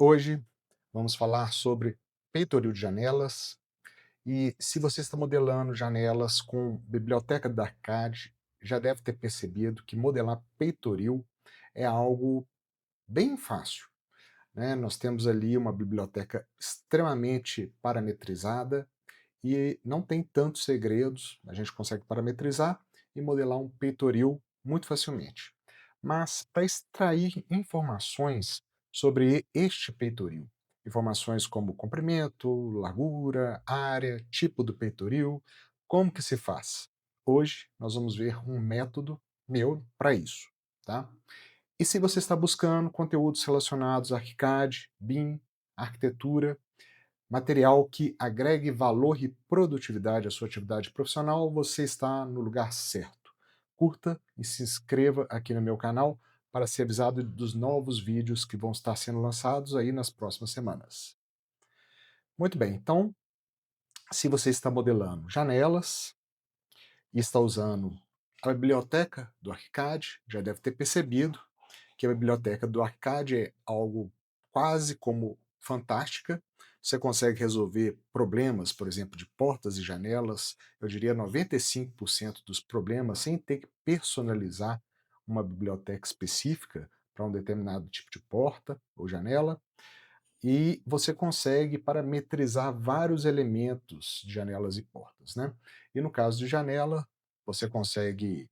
Hoje vamos falar sobre peitoril de janelas e se você está modelando janelas com biblioteca da Arcade, já deve ter percebido que modelar peitoril é algo bem fácil, né? Nós temos ali uma biblioteca extremamente parametrizada e não tem tantos segredos, a gente consegue parametrizar e modelar um peitoril muito facilmente. Mas para extrair informações sobre este peitoril, informações como comprimento, largura, área, tipo do peitoril, como que se faz? Hoje nós vamos ver um método meu para isso, tá? E se você está buscando conteúdos relacionados a ArchiCAD, BIM, arquitetura, material que agregue valor e produtividade à sua atividade profissional, você está no lugar certo. Curta e se inscreva aqui no meu canal para ser avisado dos novos vídeos que vão estar sendo lançados aí nas próximas semanas. Muito bem, então, se você está modelando janelas e está usando a biblioteca do ArchiCAD, já deve ter percebido que a biblioteca do ArchiCAD é algo quase como fantástica. Você consegue resolver problemas, por exemplo, de portas e janelas, eu diria 95% dos problemas, sem ter que personalizar uma biblioteca específica para um determinado tipo de porta ou janela, e você consegue parametrizar vários elementos de janelas e portas, né? E no caso de janela, você consegue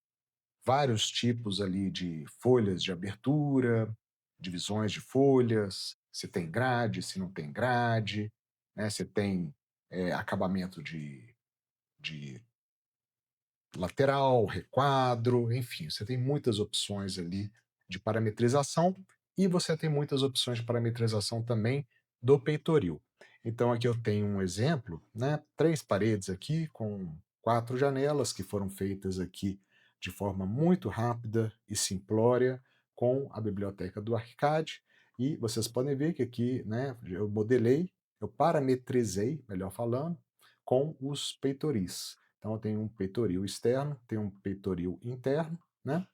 vários tipos ali de folhas de abertura, divisões de folhas, se tem grade, se não tem grade, né, se tem acabamento de lateral, requadro, enfim, você tem muitas opções ali de parametrização e você tem muitas opções de parametrização também do peitoril. Então aqui eu tenho um exemplo, né, 3 paredes aqui com 4 janelas que foram feitas aqui de forma muito rápida e simplória com a biblioteca do ArchiCAD e vocês podem ver que aqui, né, eu modelei, eu parametrizei, melhor falando, com os peitoris. Então eu tenho um peitoril externo, tenho um peitoril interno, né?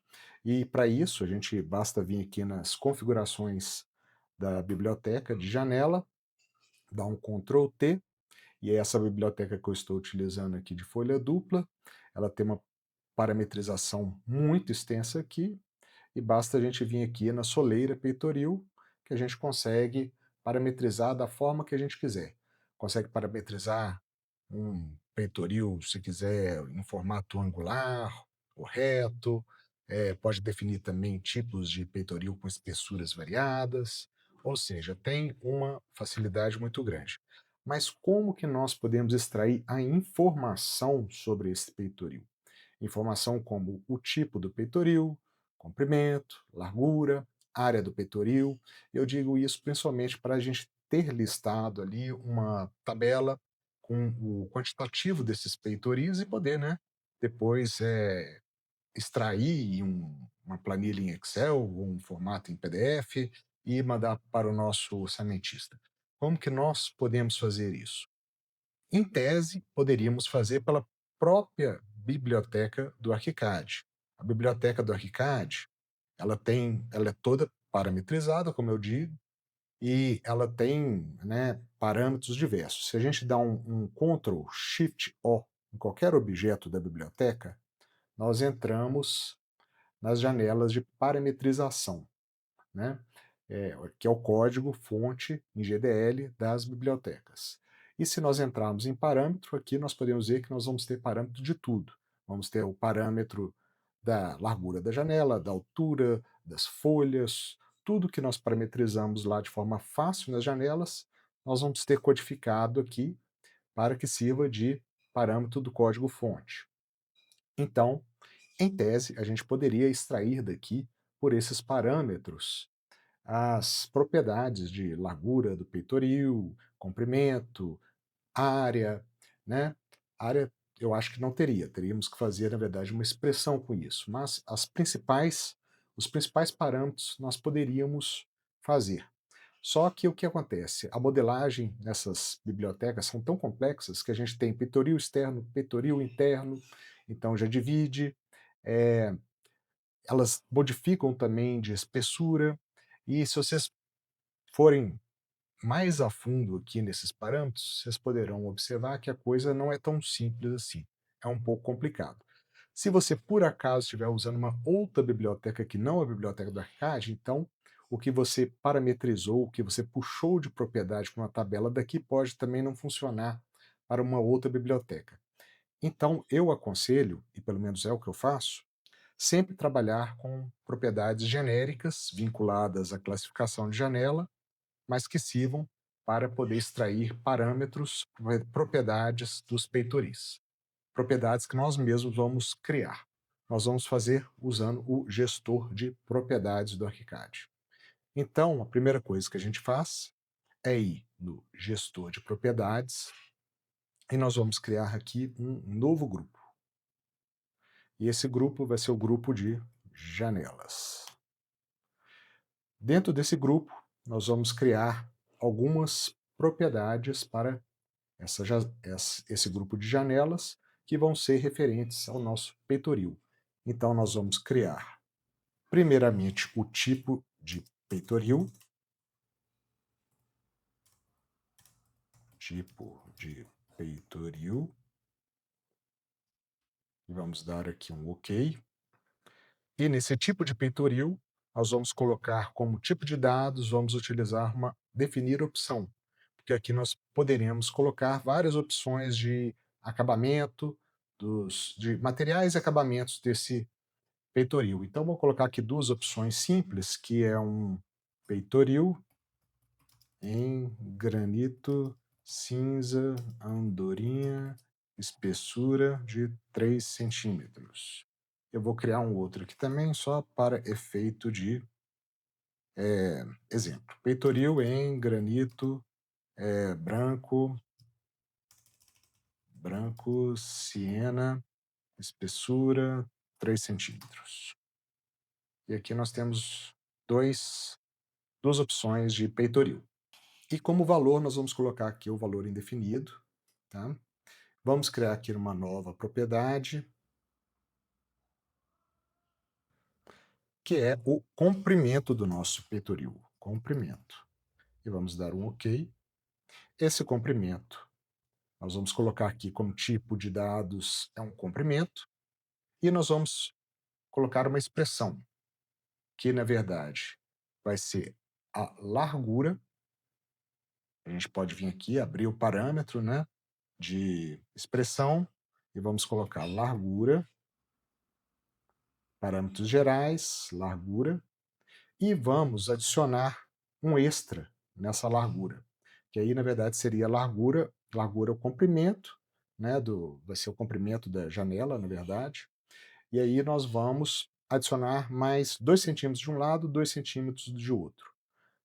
E para isso a gente basta vir aqui nas configurações da biblioteca de janela, dar um Ctrl T, e é essa biblioteca que eu estou utilizando aqui de folha dupla, ela tem uma parametrização muito extensa aqui, e basta a gente vir aqui na soleira peitoril, que a gente consegue parametrizar da forma que a gente quiser. Consegue parametrizar um peitoril, se quiser, em formato angular ou reto, pode definir também tipos de peitoril com espessuras variadas, ou seja, tem uma facilidade muito grande. Mas como que nós podemos extrair a informação sobre esse peitoril? Informação como o tipo do peitoril, comprimento, largura, área do peitoril. Eu digo isso principalmente para a gente ter listado ali uma tabela com o quantitativo desses peitoris e poder, né, depois extrair em uma planilha em Excel ou um formato em PDF e mandar para o nosso orçamentista. Como que nós podemos fazer isso? Em tese, poderíamos fazer pela própria biblioteca do ArchiCAD. A biblioteca do ArchiCAD, ela é toda parametrizada, como eu digo, e ela tem, né, parâmetros diversos. Se a gente dá um Ctrl Shift O em qualquer objeto da biblioteca, nós entramos nas janelas de parametrização, né? Que é o código fonte em GDL das bibliotecas. E se nós entrarmos em parâmetro, aqui nós podemos ver que nós vamos ter parâmetro de tudo. Vamos ter o parâmetro da largura da janela, da altura, das folhas, tudo que nós parametrizamos lá de forma fácil nas janelas, nós vamos ter codificado aqui para que sirva de parâmetro do código fonte. Então, em tese, a gente poderia extrair daqui, por esses parâmetros, as propriedades de largura do peitoril, comprimento, área, né? Área eu acho que não teria, teríamos que fazer, na verdade, uma expressão com isso, mas os principais parâmetros nós poderíamos fazer. Só que o que acontece? A modelagem nessas bibliotecas são tão complexas que a gente tem peitoril externo, peitoril interno, então já divide, eh, elas modificam também de espessura, e se vocês forem mais a fundo aqui nesses parâmetros, vocês poderão observar que a coisa não é tão simples assim, é um pouco complicado. Se você, por acaso, estiver usando uma outra biblioteca que não a biblioteca do Arcade, então o que você parametrizou, o que você puxou de propriedade para uma tabela daqui pode também não funcionar para uma outra biblioteca. Então, eu aconselho, e pelo menos é o que eu faço, sempre trabalhar com propriedades genéricas vinculadas à classificação de janela, mas que sirvam para poder extrair parâmetros, propriedades dos peitoris. Propriedades que nós mesmos vamos criar. Nós vamos fazer usando o gestor de propriedades do ArchiCAD. Então, a primeira coisa que a gente faz é ir no gestor de propriedades e nós vamos criar aqui um novo grupo. E esse grupo vai ser o grupo de janelas. Dentro desse grupo, nós vamos criar algumas propriedades para esse grupo de janelas que vão ser referentes ao nosso peitoril. Então, nós vamos criar, primeiramente, o tipo de peitoril, e vamos dar aqui um OK. E nesse tipo de peitoril, nós vamos colocar como tipo de dados, vamos utilizar uma definir opção, porque aqui nós poderemos colocar várias opções de acabamento, de materiais e acabamentos desse peitoril. Então, vou colocar aqui duas opções simples, que é um peitoril em granito cinza, andorinha, espessura de 3 centímetros. Eu vou criar um outro aqui também, só para efeito de exemplo. Peitoril em granito branco, siena, espessura 3 centímetros. E aqui nós temos duas opções de peitoril. E como valor, nós vamos colocar aqui o valor indefinido. Tá? Vamos criar aqui uma nova propriedade, que é o comprimento do nosso peitoril. Comprimento. E vamos dar um OK. Esse comprimento, nós vamos colocar aqui como tipo de dados é um comprimento, e nós vamos colocar uma expressão, que na verdade vai ser a largura. A gente pode vir aqui, abrir o parâmetro, né, de expressão, e vamos colocar largura, parâmetros gerais, largura, e vamos adicionar um extra nessa largura, que aí na verdade seria largura, largura é o comprimento, né, vai ser o comprimento da janela, na verdade, e aí nós vamos adicionar mais 2 centímetros de um lado, 2 centímetros de outro.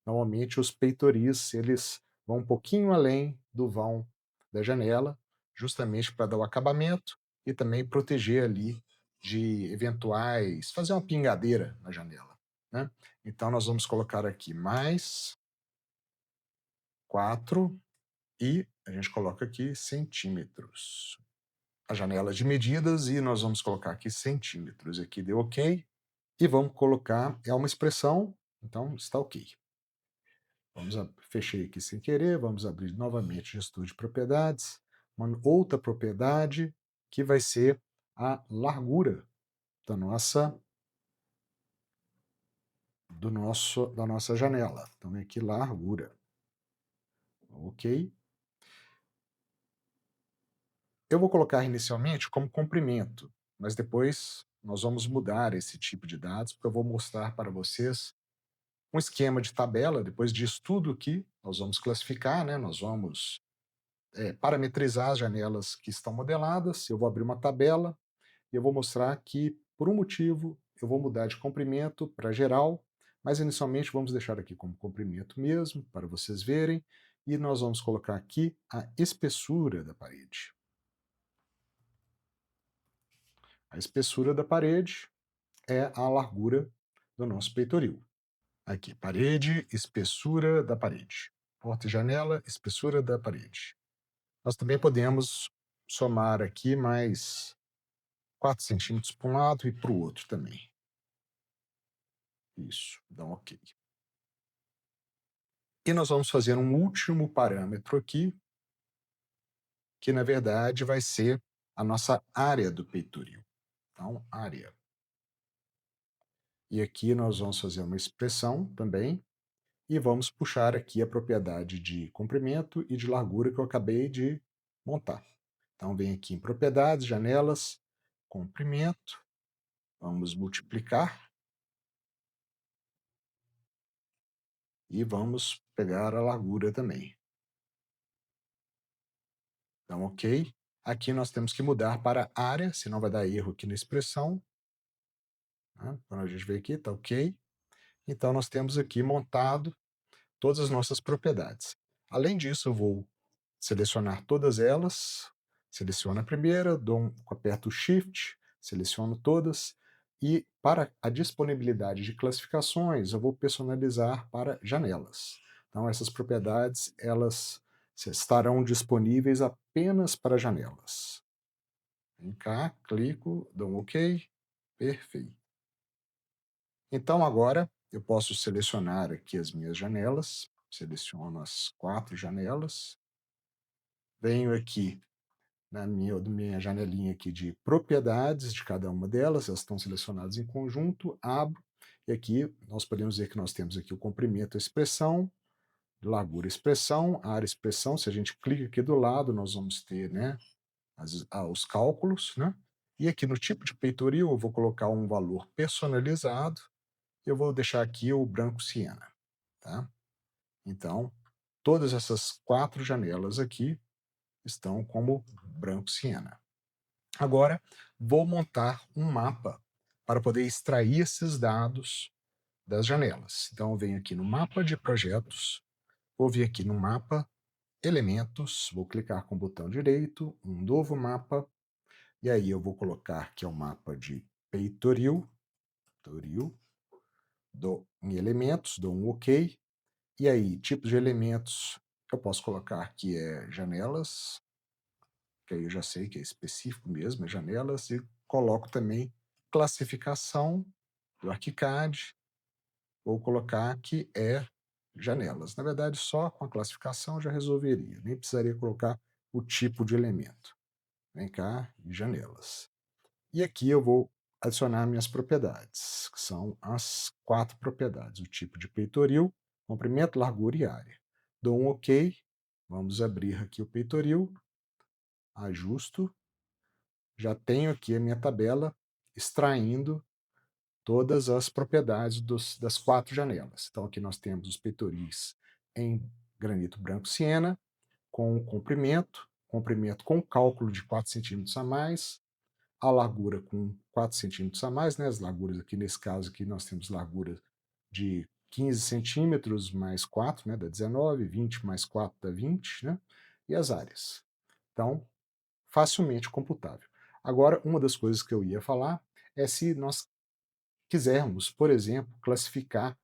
Normalmente os peitoris, eles vão um pouquinho além do vão da janela, justamente para dar o acabamento e também proteger ali de eventuais, fazer uma pingadeira na janela, né? Então nós vamos colocar aqui mais 4 e a gente coloca aqui centímetros. A janela de medidas e nós vamos colocar aqui centímetros. Aqui deu OK. E vamos colocar, é uma expressão, então está OK. Fechei aqui sem querer, vamos abrir novamente o gestor de propriedades, uma outra propriedade que vai ser a largura da da nossa janela. Então, aqui largura. OK. Eu vou colocar inicialmente como comprimento, mas depois nós vamos mudar esse tipo de dados, porque eu vou mostrar para vocês um esquema de tabela, depois disso tudo aqui, nós vamos classificar, né? Nós vamos parametrizar as janelas que estão modeladas, eu vou abrir uma tabela e eu vou mostrar que, por um motivo, eu vou mudar de comprimento para geral, mas inicialmente vamos deixar aqui como comprimento mesmo, para vocês verem, e nós vamos colocar aqui a espessura da parede. A espessura da parede é a largura do nosso peitoril. Aqui, parede, espessura da parede. Porta e janela, espessura da parede. Nós também podemos somar aqui mais 4 centímetros para um lado e para o outro também. Isso, dá um OK. E nós vamos fazer um último parâmetro aqui, que na verdade vai ser a nossa área do peitoril. Então, área. E aqui nós vamos fazer uma expressão também, e vamos puxar aqui a propriedade de comprimento e de largura que eu acabei de montar. Então, vem aqui em propriedades, janelas, comprimento, vamos multiplicar e vamos pegar a largura também. Então, ok. Aqui nós temos que mudar para área, senão vai dar erro aqui na expressão. Né? Quando a gente vê aqui, está ok. Então, nós temos aqui montado todas as nossas propriedades. Além disso, eu vou selecionar todas elas, seleciono a primeira, aperto o Shift, seleciono todas, e para a disponibilidade de classificações, eu vou personalizar para janelas. Então, essas propriedades, elas estarão disponíveis apenas para janelas. Vem cá, clico, dou um OK, perfeito. Então, agora, eu posso selecionar aqui as minhas janelas, seleciono as 4 janelas, venho aqui na minha janelinha aqui de propriedades de cada uma delas, elas estão selecionadas em conjunto, abro, e aqui nós podemos ver que nós temos aqui o comprimento expressão, largura expressão, área expressão, se a gente clica aqui do lado, nós vamos ter, né, os cálculos, né, e aqui no tipo de peitoril eu vou colocar um valor personalizado, eu vou deixar aqui o branco siena, tá? Então, todas essas 4 janelas aqui estão como branco siena. Agora, vou montar um mapa para poder extrair esses dados das janelas. Então, eu venho aqui no mapa de projetos, vou vir aqui no mapa elementos, vou clicar com o botão direito, um novo mapa, e aí eu vou colocar que é o mapa de peitoril, dou em elementos, dou um OK, e aí, tipos de elementos, eu posso colocar que é janelas, que aí eu já sei que é específico mesmo, é janelas, e coloco também classificação do ArchiCAD, vou colocar que é janelas. Na verdade, só com a classificação já resolveria, nem precisaria colocar o tipo de elemento. Vem cá, janelas. E aqui eu vou adicionar minhas propriedades, que são as 4 propriedades, o tipo de peitoril, comprimento, largura e área. Dou um OK, vamos abrir aqui o peitoril, ajusto, já tenho aqui a minha tabela extraindo todas as propriedades das 4 janelas. Então aqui nós temos os peitoris em granito branco siena, com comprimento, comprimento com cálculo de 4 centímetros a mais, a largura com 4 centímetros a mais, né? As larguras aqui, nesse caso aqui, nós temos largura de 15 centímetros mais 4, né? Dá 19, 20 mais 4 dá 20, né? E as áreas. Então, facilmente computável. Agora, uma das coisas que eu ia falar é se nós quisermos, por exemplo, classificar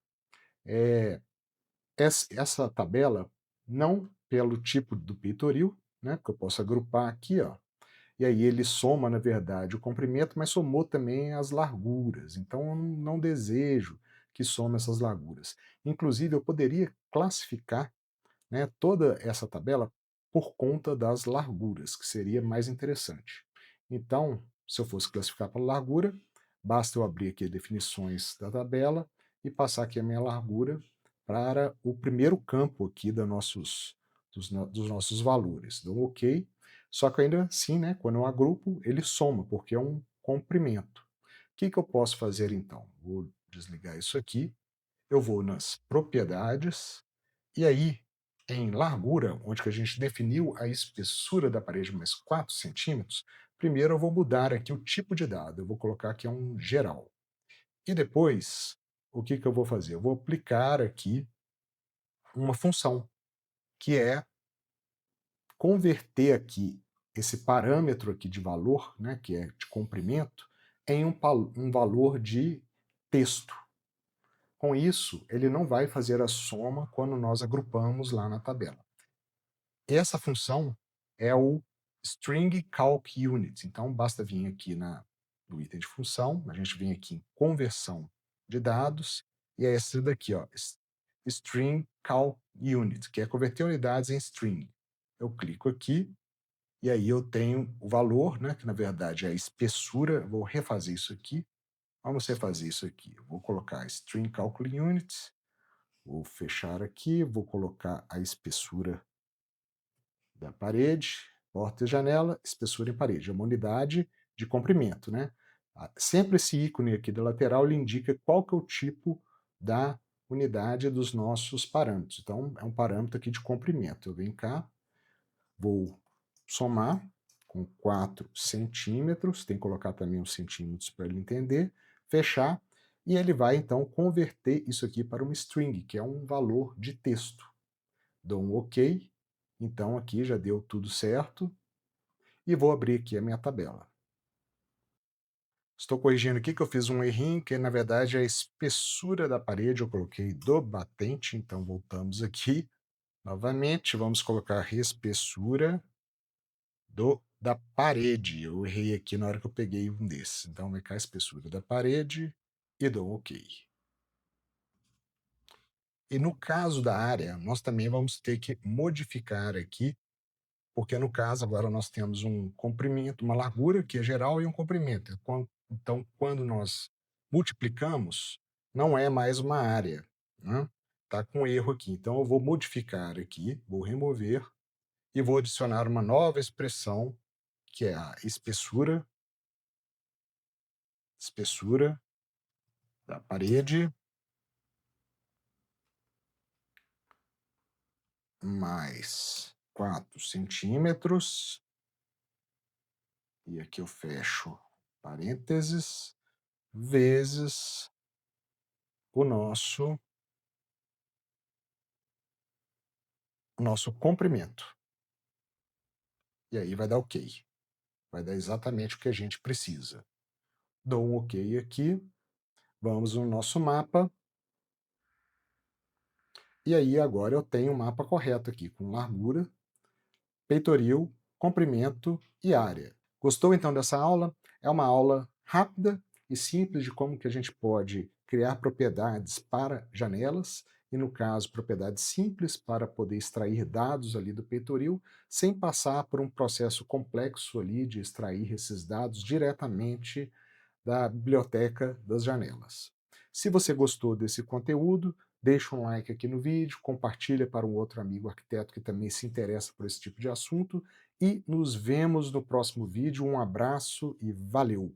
essa tabela não pelo tipo do peitoril, né? Porque eu posso agrupar aqui, ó, e aí ele soma, na verdade, o comprimento, mas somou também as larguras. Então, eu não desejo que some essas larguras. Inclusive, eu poderia classificar, né, toda essa tabela por conta das larguras, que seria mais interessante. Então, se eu fosse classificar por largura, basta eu abrir aqui as definições da tabela e passar aqui a minha largura para o primeiro campo aqui dos nossos valores. Dou OK, só que ainda assim, né, quando eu agrupo, ele soma, porque é um comprimento. O que eu posso fazer então? Vou desligar isso aqui, eu vou nas propriedades, e aí, em largura, onde que a gente definiu a espessura da parede mais 4 centímetros, primeiro eu vou mudar aqui o tipo de dado, eu vou colocar que é um geral. E depois, o que eu vou fazer? Eu vou aplicar aqui uma função, que é converter aqui esse parâmetro aqui de valor, né, que é de comprimento, em um valor de texto. Com isso, ele não vai fazer a soma quando nós agrupamos lá na tabela. Essa função é o string calc unit. Então, basta vir aqui no item de função, a gente vem aqui em conversão de dados, e é esse daqui, ó, String Call Unit, que é converter unidades em string. Eu clico aqui e aí eu tenho o valor, né, que na verdade é a espessura. Vou refazer isso aqui. Vamos refazer isso aqui. Eu vou colocar String Calcul Units, vou fechar aqui, vou colocar a espessura da parede, porta e janela, espessura em parede. É uma unidade de comprimento, né? Sempre esse ícone aqui da lateral ele indica qual que é o tipo da unidade dos nossos parâmetros. Então, é um parâmetro aqui de comprimento. Eu venho cá, vou somar com 4 centímetros, tem que colocar também os centímetros para ele entender, fechar, e ele vai então converter isso aqui para uma string, que é um valor de texto. Dou um OK, então aqui já deu tudo certo, e vou abrir aqui a minha tabela. Estou corrigindo aqui que eu fiz um errinho, que na verdade é a espessura da parede, eu coloquei do batente, então voltamos aqui. Novamente, vamos colocar espessura da parede. Eu errei aqui na hora que eu peguei um desses. Então vai cá a espessura da parede e dou OK. E no caso da área, nós também vamos ter que modificar aqui, porque no caso agora nós temos um comprimento, uma largura que é geral e um comprimento. Então, quando nós multiplicamos, não é mais uma área, né? Tá com erro aqui. Então eu vou modificar aqui, vou remover e vou adicionar uma nova expressão, que é a espessura da parede mais 4 centímetros, e aqui eu fecho parênteses, vezes o nosso comprimento. E aí vai dar OK. Vai dar exatamente o que a gente precisa. Dou um OK aqui, vamos no nosso mapa, e aí agora eu tenho o mapa correto aqui, com largura, peitoril, comprimento e área. Gostou então dessa aula? É uma aula rápida e simples de como que a gente pode criar propriedades para janelas, e no caso propriedades simples para poder extrair dados ali do peitoril, sem passar por um processo complexo ali de extrair esses dados diretamente da biblioteca das janelas. Se você gostou desse conteúdo, deixa um like aqui no vídeo, compartilha para um outro amigo arquiteto que também se interessa por esse tipo de assunto, e nos vemos no próximo vídeo. Um abraço e valeu!